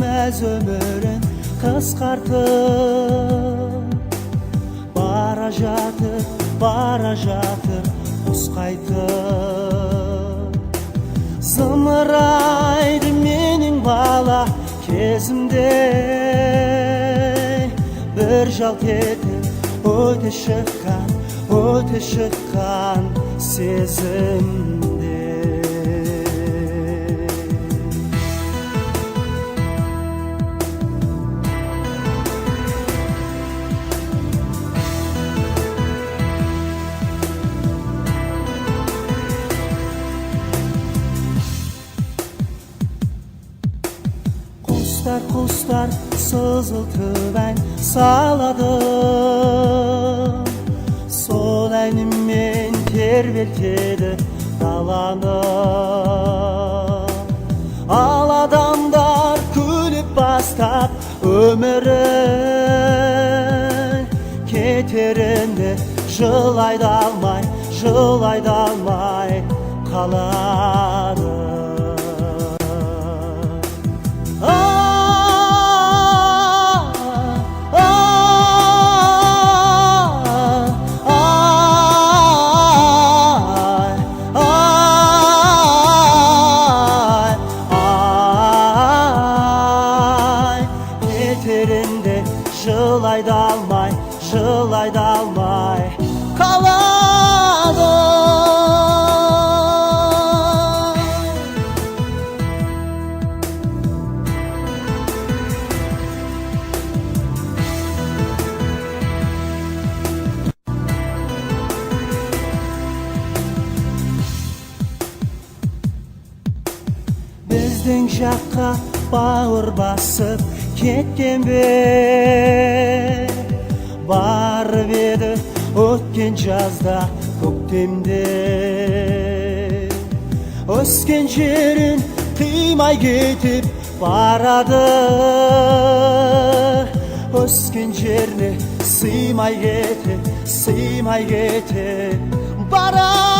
Мәз өмірін қысқартып бара жатыр құс қайтып. Зымырайды менің бала кезімде, бір жалт етіп өте шыққан сезімде. Құстар сызылтып ән салады, сол әнімен тербелтеді даланы. Ал адамдар күліп бастап өмірін, кетерінде жылайды алмай қалады. Жылайды алмай қалады. Біздің жаққа бауыр басып кеткен бе, барып еді өткен жазда көктемде. Өскен жерін қимай кетіп барады, өскен жеріне сыймай кетіп барады.